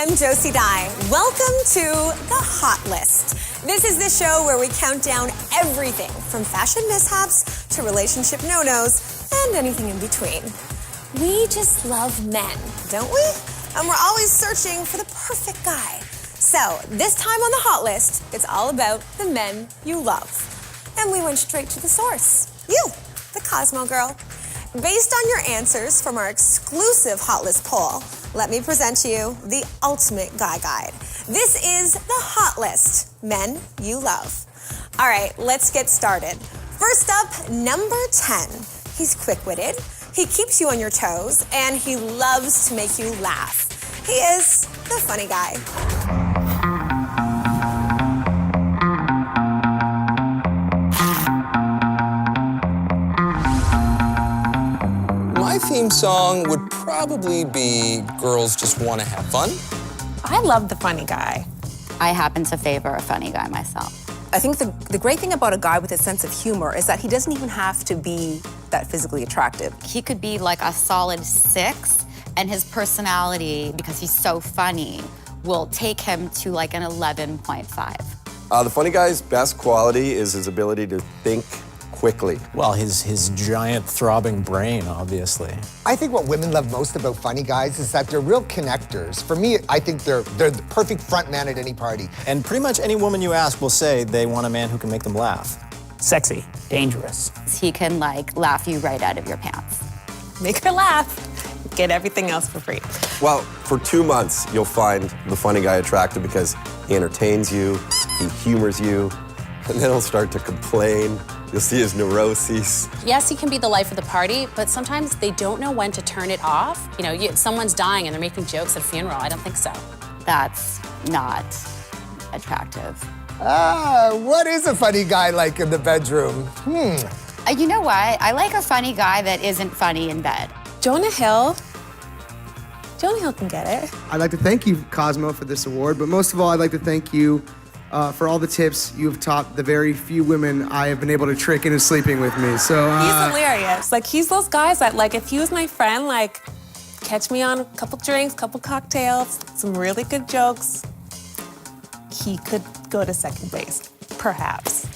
I'm Josie Dye. Welcome to The Hot List. This is the show where we count down everything from fashion mishaps to relationship no-nos and anything in between. We just love men, don't we? And we're always searching for the perfect guy. So this time on The Hot List, it's all about the men you love. And we went straight to the source. You, the Cosmo Girl. Based on your answers from our exclusive Hot List poll, let me present to you the ultimate guy guide. This is the Hot List, men you love. All right, let's get started. First up, number 10. He's quick-witted, he keeps you on your toes, and he loves to make you laugh. He is the funny guy. My theme song would probably be Girls Just Want to Have Fun. I love the funny guy. I happen to favor a funny guy myself. I think the great thing about a guy with a sense of humor is that he doesn't even have to be that physically attractive. He could be like a solid 6, and his personality, because he's so funny, will take him to like an 11.5. The funny guy's best quality is his ability to think quickly. Well, his giant throbbing brain, obviously. I think what women love most about funny guys is that they're real connectors. For me, I think they're the perfect front man at any party. And pretty much any woman you ask will say they want a man who can make them laugh. Sexy, dangerous. He can like laugh you right out of your pants. Make her laugh, get everything else for free. Well, for 2 months, you'll find the funny guy attractive because he entertains you, he humors you, and then he'll start to complain. You'll see his neuroses. Yes, he can be the life of the party, but sometimes they don't know when to turn it off. You know, someone's dying and they're making jokes at a funeral. I don't think so. That's not attractive. What is a funny guy like in the bedroom? You know what? I like a funny guy that isn't funny in bed. Jonah Hill. Jonah Hill can get it. I'd like to thank you, Cosmo, for this award, but most of all, I'd like to thank you for all the tips you have taught the very few women I have been able to trick into sleeping with me. So He's hilarious. Like, he's those guys that, like, if he was my friend, like, catch me on a couple drinks, couple cocktails, some really good jokes, he could go to second base, perhaps.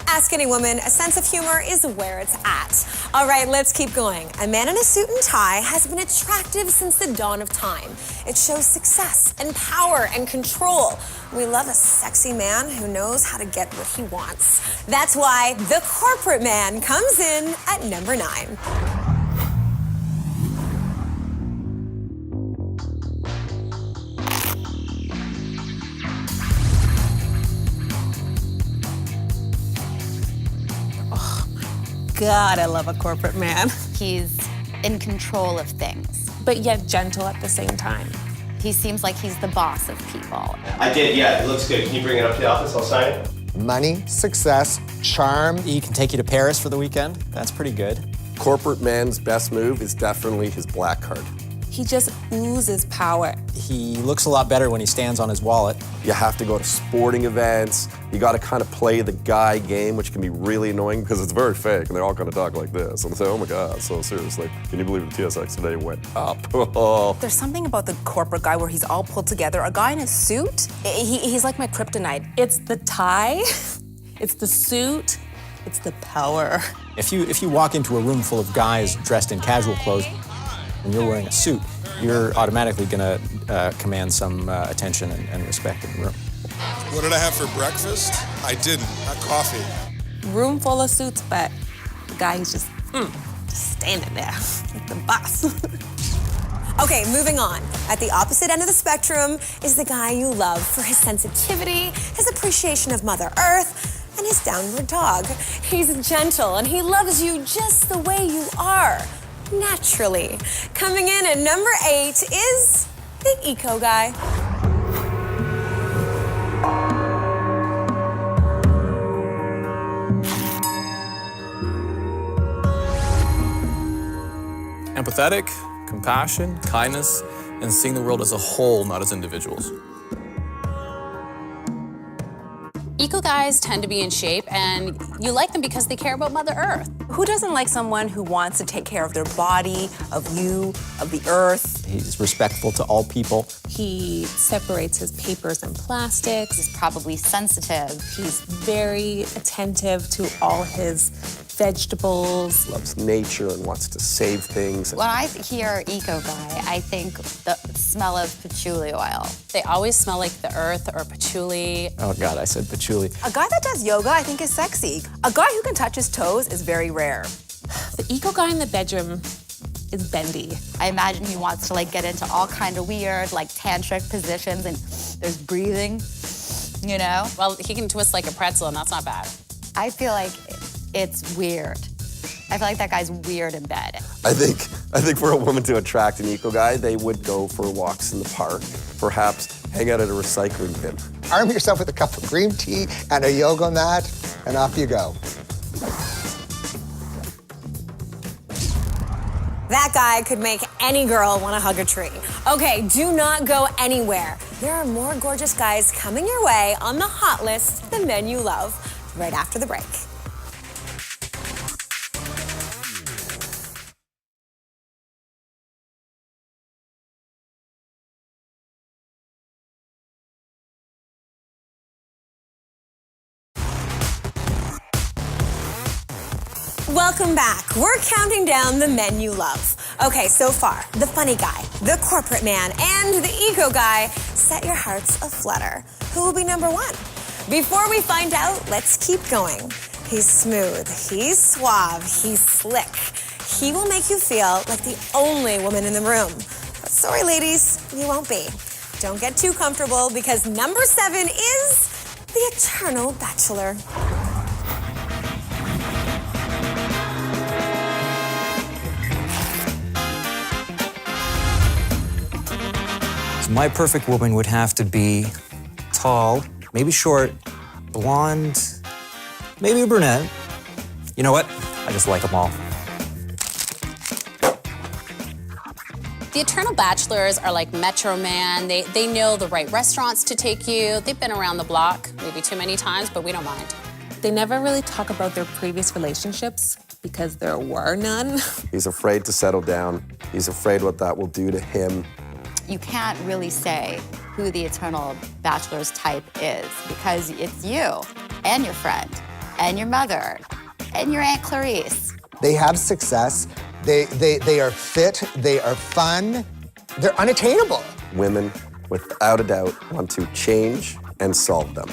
Ask any woman, a sense of humor is where it's at. All right, let's keep going. A man in a suit and tie has been attractive since the dawn of time. It shows success and power and control. We love a sexy man who knows how to get what he wants. That's why the corporate man comes in at number 9. God, I love a corporate man. He's in control of things. But yet gentle at the same time. He seems like he's the boss of people. I did, yeah, it looks good. Can you bring it up to the office? I'll sign it. Money, success, charm. He can take you to Paris for the weekend. That's pretty good. Corporate man's best move is definitely his black card. He just oozes power. He looks a lot better when he stands on his wallet. You have to go to sporting events. You got to kind of play the guy game, which can be really annoying because it's very fake, and they're all going to talk like this. And they say, oh my God, so serious. Like, can you believe the TSX today went up? There's something about the corporate guy where he's all pulled together. A guy in a suit, he's like my kryptonite. It's the tie, it's the suit, it's the power. If you walk into a room full of guys dressed in casual clothes and you're wearing a suit, you're automatically gonna command some attention and respect in the room. What did I have for breakfast? I didn't, not coffee. Room full of suits, but the guy is just standing there like the boss. Okay, moving on. At the opposite end of the spectrum is the guy you love for his sensitivity, his appreciation of Mother Earth, and his downward dog. He's gentle and he loves you just the way you are, naturally. Coming in at number 8 is the eco guy. Empathetic, compassion, kindness, and seeing the world as a whole, not as individuals. eco guys tend to be in shape, and you like them because they care about Mother Earth. Who doesn't like someone who wants to take care of their body, of you, of the earth? He's respectful to all people. He separates his papers and plastics. He's probably sensitive. He's very attentive to all his vegetables. Loves nature and wants to save things. When I hear eco guy, I think the smell of patchouli oil. They always smell like the earth or patchouli. Oh God, I said patchouli. A guy that does yoga, I think, is sexy. A guy who can touch his toes is very rare. The eco guy in the bedroom is bendy. I imagine he wants to like get into all kind of weird, like tantric positions, and there's breathing, you know? Well, he can twist like a pretzel, and that's not bad. I feel like it's weird. I feel like that guy's weird in bed. I think for a woman to attract an eco guy, they would go for walks in the park, perhaps hang out at a recycling bin. Arm yourself with a cup of green tea and a yoga mat, and off you go. That guy could make any girl want to hug a tree. Okay, do not go anywhere. There are more gorgeous guys coming your way on the hot list, the men you love, right after the break. Welcome back. We're counting down the men you love. Okay, so far, the funny guy, the corporate man, and the eco guy set your hearts aflutter. Who will be number one? Before we find out, let's keep going. He's smooth, he's suave, he's slick. He will make you feel like the only woman in the room. But sorry, ladies, you won't be. Don't get too comfortable because number 7 is the eternal bachelor. My perfect woman would have to be tall, maybe short, blonde, maybe a brunette. You know what? I just like them all. The Eternal Bachelors are like Metro Man. They know the right restaurants to take you. They've been around the block, maybe too many times, but we don't mind. They never really talk about their previous relationships because there were none. He's afraid to settle down. He's afraid what that will do to him. You can't really say who the Eternal Bachelor's type is because it's you and your friend and your mother and your Aunt Clarice. They have success. They are fit. They are fun. They're unattainable. Women, without a doubt, want to change and solve them.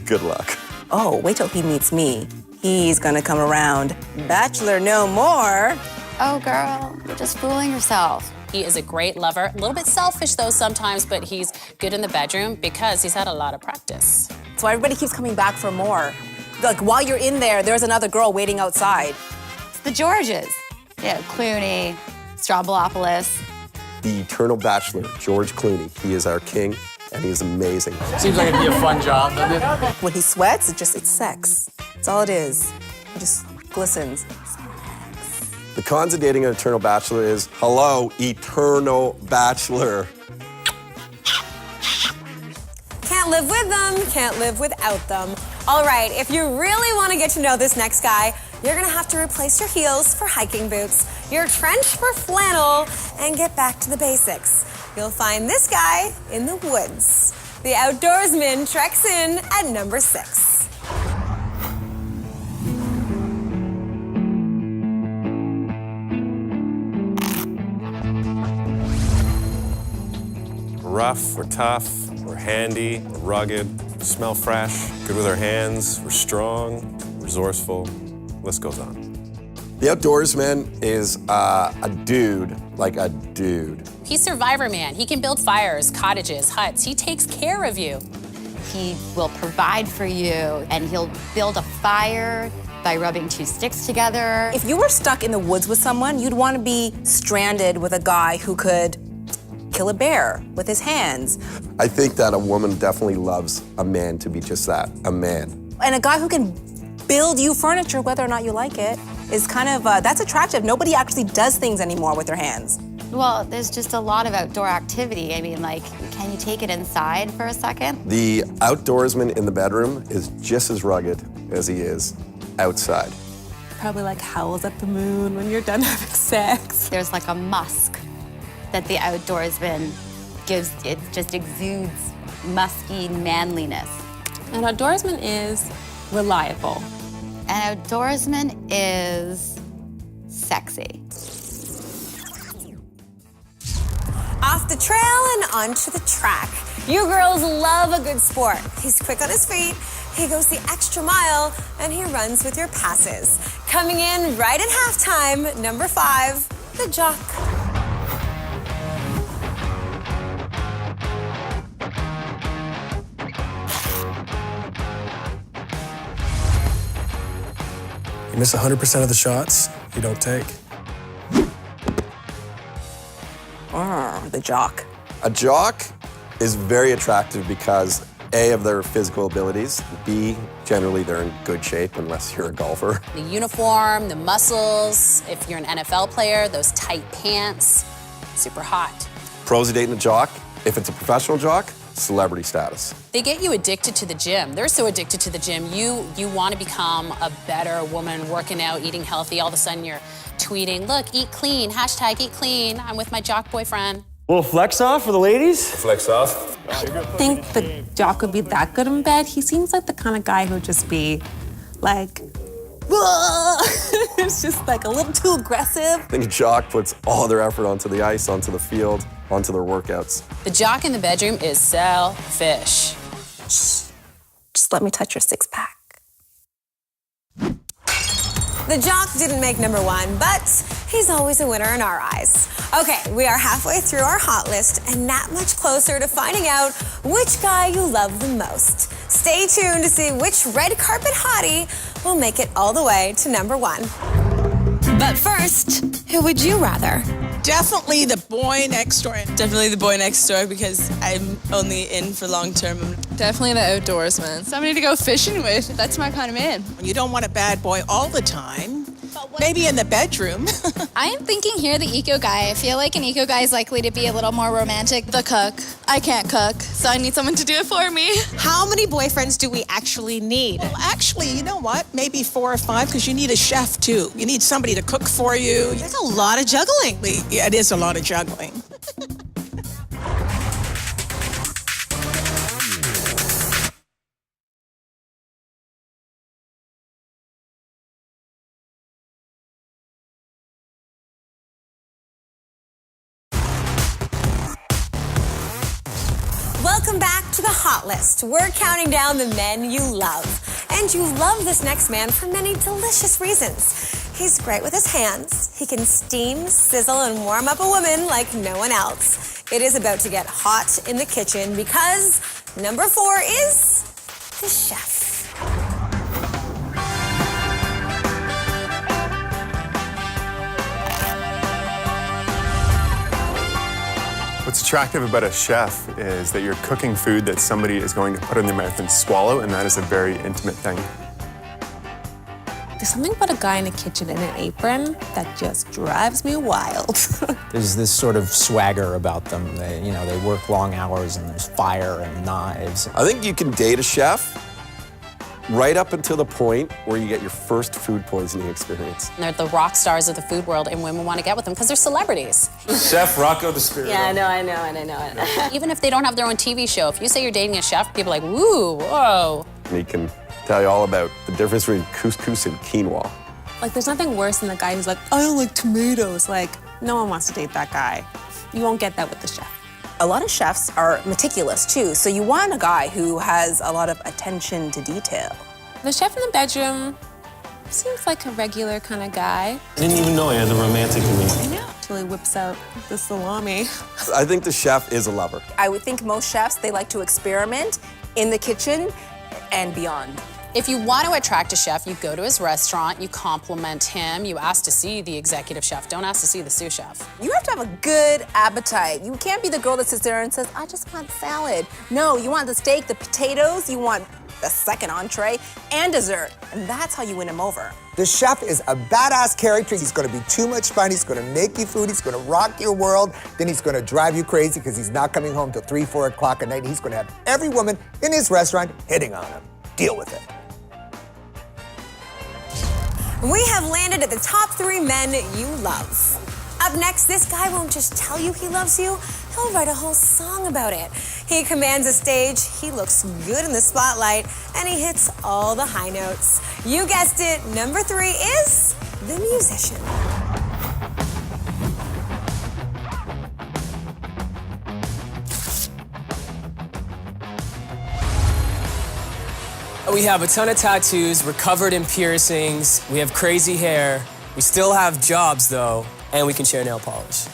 Good luck. Oh, wait till he meets me. He's gonna come around. Bachelor no more. Oh, girl, you're just fooling yourself. He is a great lover. A little bit selfish, though, sometimes, but he's good in the bedroom because he's had a lot of practice. So everybody keeps coming back for more. Like, while you're in there, there's another girl waiting outside. It's the Georges. Yeah, Clooney, Strombopoulos. The Eternal Bachelor, George Clooney. He is our king, and he is amazing. Seems like it'd be a fun job, doesn't it? When he sweats, it's sex. That's all it is. It just glistens. The cons of dating an Eternal Bachelor is, hello, Eternal Bachelor. Can't live with them, can't live without them. All right, if you really want to get to know this next guy, you're gonna have to replace your heels for hiking boots, your trench for flannel, and get back to the basics. You'll find this guy in the woods. The outdoorsman treks in at number 6. Rough, we're tough, we're handy, we're rugged, we smell fresh, good with our hands, we're strong, resourceful, list goes on. The outdoorsman is a dude, like a dude. He's Survivor Man. He can build fires, cottages, huts. He takes care of you. He will provide for you, and he'll build a fire by rubbing 2 sticks together. If you were stuck in the woods with someone, you'd want to be stranded with a guy who could kill a bear with his hands. I think that a woman definitely loves a man to be just that, a man. And a guy who can build you furniture, whether or not you like it, is kind of, that's attractive. Nobody actually does things anymore with their hands. Well, there's just a lot of outdoor activity. I mean, like, can you take it inside for a second? The outdoorsman in the bedroom is just as rugged as he is outside. Probably like howls at the moon when you're done having sex. There's like a musk that the outdoorsman gives. It just exudes musky manliness. An outdoorsman is reliable. An outdoorsman is sexy. Off the trail and onto the track. You girls love a good sport. He's quick on his feet, he goes the extra mile, and he runs with your passes. Coming in right at halftime, number 5, the Jock. You miss 100% of the shots you don't take. The Jock. A jock is very attractive because A, of their physical abilities, B, generally they're in good shape unless you're a golfer. The uniform, the muscles, if you're an NFL player, those tight pants, super hot. Pros are dating a jock. If it's a professional jock, celebrity status. They get you addicted to the gym. They're so addicted to the gym. You want to become a better woman, working out, eating healthy. All of a sudden you're tweeting, look, eat clean, hashtag eat clean. I'm with my jock boyfriend. Little flex off for the ladies? Flex off. I think the Jock would be that good in bed. He seems like the kind of guy who would just be like, it's just like a little too aggressive. I think a jock puts all their effort onto the ice, onto the field, onto their workouts. The jock in the bedroom is selfish. Just let me touch your six-pack. The Jock didn't make number 1, but he's always a winner in our eyes. Okay, we are halfway through our hot list and that much closer to finding out which guy you love the most. Stay tuned to see which red carpet hottie will make it all the way to number 1. But first, who would you rather? Definitely the boy next door. Definitely the boy next door because I'm only in for long term. Definitely the outdoorsman. Somebody to go fishing with. That's my kind of man. You don't want a bad boy all the time. Maybe in the bedroom. I am thinking here the eco guy. I feel like an eco guy is likely to be a little more romantic. The cook. I can't cook, so I need someone to do it for me. How many boyfriends do we actually need? Well, actually, you know what? Maybe 4 or 5 because you need a chef too. You need somebody to cook for you. There's a lot of juggling. Yeah, it is a lot of juggling. Welcome back to the Hot List. We're counting down the men you love. And you love this next man for many delicious reasons. He's great with his hands. He can steam, sizzle, and warm up a woman like no one else. It is about to get hot in the kitchen because number 4 is the chef. What's attractive about a chef is that you're cooking food that somebody is going to put in their mouth and swallow, and that is a very intimate thing. There's something about a guy in a kitchen in an apron that just drives me wild. There's this sort of swagger about them. They work long hours and there's fire and knives. I think you can date a chef right up until the point where you get your first food poisoning experience. They're the rock stars of the food world, and women want to get with them because they're celebrities. Chef Rocco the Spirit. Yeah, I know. Even if they don't have their own TV show, if you say you're dating a chef, people are like, woo, whoa. And he can tell you all about the difference between couscous and quinoa. Like, there's nothing worse than the guy who's like, I don't like tomatoes. Like, no one wants to date that guy. You won't get that with the chef. A lot of chefs are meticulous too, so you want a guy who has a lot of attention to detail. The chef in the bedroom seems like a regular kind of guy. I didn't even know he had the romantic in me. I know. Until he whips out the salami. I think the chef is a lover. I would think most chefs, they like to experiment in the kitchen and beyond. If you want to attract a chef, you go to his restaurant, you compliment him, you ask to see the executive chef. Don't ask to see the sous chef. You have to have a good appetite. You can't be the girl that sits there and says, I just want salad. No, you want the steak, the potatoes, you want the second entree, and dessert. And that's how you win him over. The chef is a badass character. He's gonna be too much fun. He's gonna make you food. He's gonna rock your world. Then he's gonna drive you crazy because he's not coming home till 3, 4 o'clock at night. He's gonna have every woman in his restaurant hitting on him. Deal with it. We have landed at the top 3 men you love. Up next, this guy won't just tell you he loves you, he'll write a whole song about it. He commands a stage, he looks good in the spotlight, and he hits all the high notes. You guessed it, number 3 is the musician. We have a ton of tattoos, we're covered in piercings, we have crazy hair, we still have jobs though, and we can share nail polish.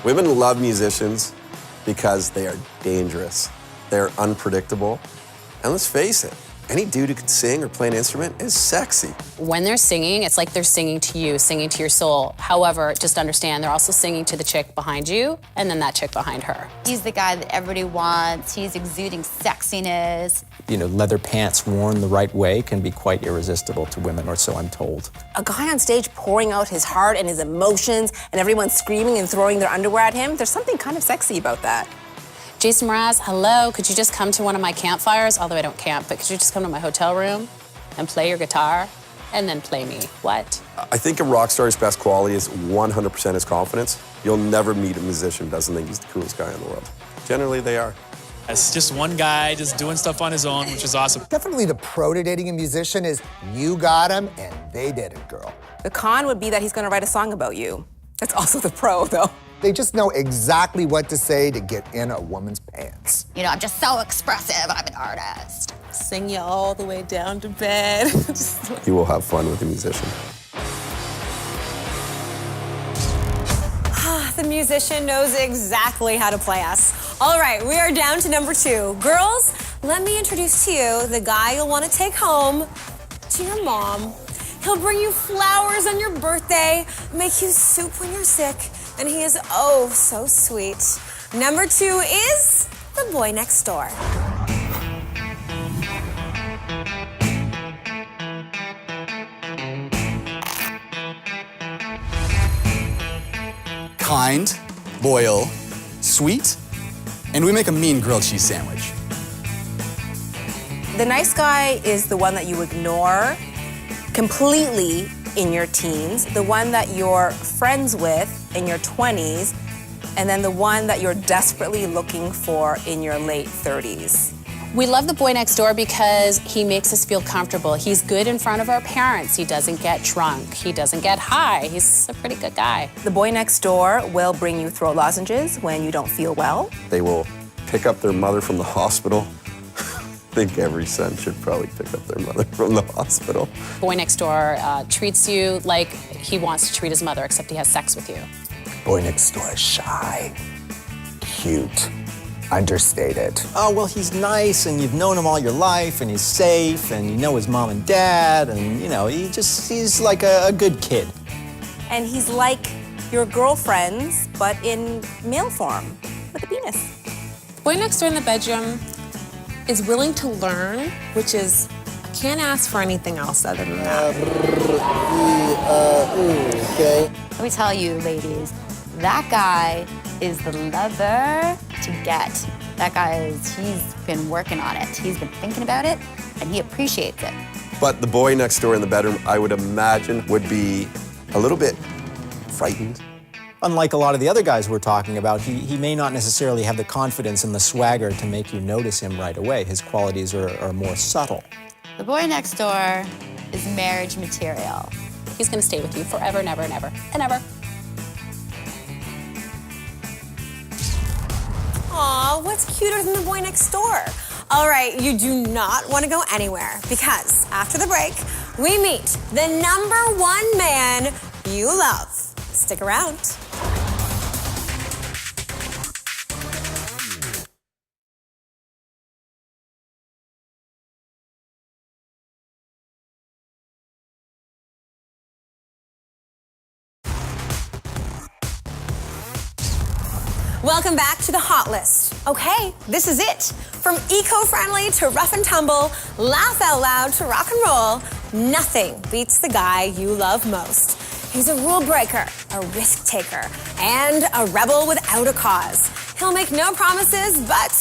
Women love musicians because they are dangerous. They're unpredictable. And let's face it, any dude who can sing or play an instrument is sexy. When they're singing, it's like they're singing to you, singing to your soul. However, just understand they're also singing to the chick behind you and then that chick behind her. He's the guy that everybody wants. He's exuding sexiness. You know, leather pants worn the right way can be quite irresistible to women, or so I'm told. A guy on stage pouring out his heart and his emotions, and everyone screaming and throwing their underwear at him, there's something kind of sexy about that. Jason Mraz, hello, could you just come to one of my campfires? Although I don't camp, but could you just come to my hotel room and play your guitar and then play me? What? I think a rock star's best quality is 100% his confidence. You'll never meet a musician who doesn't think he's the coolest guy in the world. Generally, they are. It's just one guy just doing stuff on his own, which is awesome. Definitely the pro to dating a musician is you got him and they did it, girl. The con would be that he's gonna write a song about you. That's also the pro, though. They just know exactly what to say to get in a woman's pants. You know, I'm just so expressive. I'm an artist. Sing you all the way down to bed. You will have fun with a musician. The musician knows exactly how to play us. All right, we are down to number 2. Girls, let me introduce to you the guy you'll want to take home to your mom. He'll bring you flowers on your birthday, make you soup when you're sick, and he is oh so sweet. Number 2 is the boy next door. Kind, loyal, sweet, and we make a mean grilled cheese sandwich. The nice guy is the one that you ignore completely in your teens, the one that you're friends with in your 20s, and then the one that you're desperately looking for in your late 30s. We love the boy next door because he makes us feel comfortable. He's good in front of our parents. He doesn't get drunk. He doesn't get high. He's a pretty good guy. The boy next door will bring you throat lozenges when you don't feel well. They will pick up their mother from the hospital. I think every son should probably pick up their mother from the hospital. Boy next door treats you like he wants to treat his mother, except he has sex with you. Boy next door is shy, cute, understated. Oh, well, he's nice, and you've known him all your life, and he's safe, and you know his mom and dad, and, you know, he's like a good kid. And he's like your girlfriends, but in male form, with a penis. Boy next door in the bedroom is willing to learn, which is, I can't ask for anything else other than that. Okay. Let me tell you, ladies, that guy is the lover to get. That guy he's been working on it. He's been thinking about it, and he appreciates it. But the boy next door in the bedroom, I would imagine, would be a little bit frightened. Unlike a lot of the other guys we're talking about, he may not necessarily have the confidence and the swagger to make you notice him right away. His qualities are more subtle. The boy next door is marriage material. He's gonna stay with you forever and ever and ever and ever. Aw, what's cuter than the boy next door? All right, you do not want to go anywhere because after the break, we meet the number 1 man you love. Stick around. Welcome back to the Hot List. Okay, this is it. From eco-friendly to rough and tumble, laugh out loud to rock and roll, nothing beats the guy you love most. He's a rule breaker, a risk taker, and a rebel without a cause. He'll make no promises, but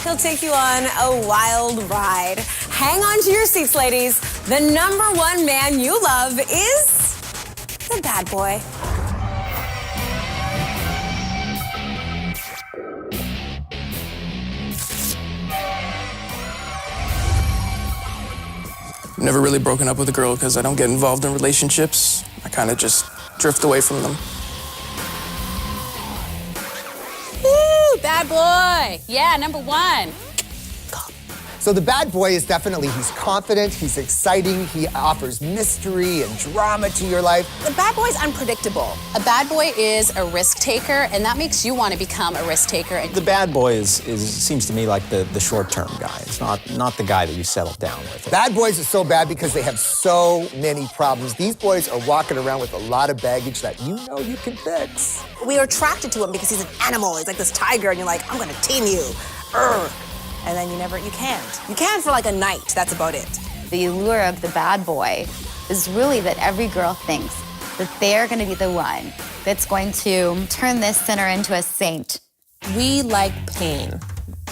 he'll take you on a wild ride. Hang on to your seats, ladies. The #1 man you love is the bad boy. I've never really broken up with a girl because I don't get involved in relationships. I kind of just drift away from them. Woo, bad boy. Yeah, #1. So the bad boy is definitely, he's confident, he's exciting, he offers mystery and drama to your life. The bad boy's unpredictable. A bad boy is a risk taker, and that makes you want to become a risk taker. The bad boy seems to me like the short-term guy. It's not the guy that you settle down with. Bad boys are so bad because they have so many problems. These boys are walking around with a lot of baggage that you know you can fix. We are attracted to him because he's an animal. He's like this tiger, and you're like, I'm gonna tame you. And then you can't. You can for like a night, that's about it. The allure of the bad boy is really that every girl thinks that they're gonna be the one that's going to turn this sinner into a saint. We like pain.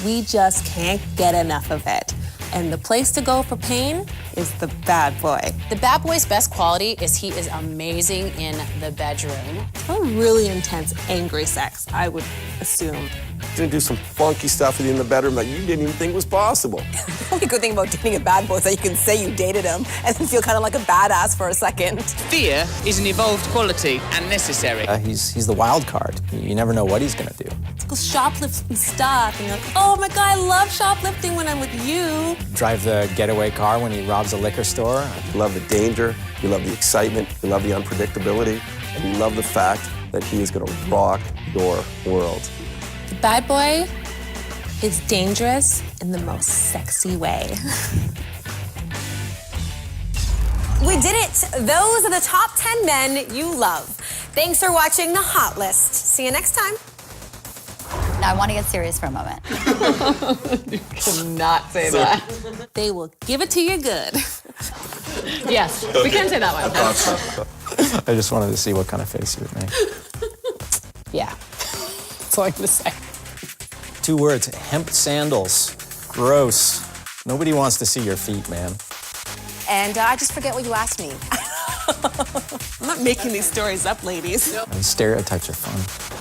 We just can't get enough of it. And the place to go for pain is the bad boy. The bad boy's best quality is he is amazing in the bedroom. A really intense, angry sex, I would assume. He's gonna do some funky stuff with you in the bedroom that you didn't even think was possible. The only good thing about dating a bad boy is that you can say you dated him and then feel kind of like a badass for a second. Fear is an evolved quality and necessary. He's the wild card. You never know what he's gonna do. Go shoplift some stuff, and you're like, oh my God, I love shoplifting when I'm with you. Drive the getaway car when he robs a liquor store. You love the danger, you love the excitement, you love the unpredictability, and you love the fact that he is gonna rock your world. The bad boy is dangerous in the most sexy way. We did it. Those are the top 10 men you love. Thanks for watching The Hot List. See you next time. Now I want to get serious for a moment. You cannot say that. They will give it to you good. Yes, we can say that one. I just wanted to see what kind of face you would make. Yeah, that's all I'm gonna say. 2 words, hemp sandals. Gross. Nobody wants to see your feet, man. And I just forget what you asked me. I'm not making these stories up, ladies. Stereotypes are fun.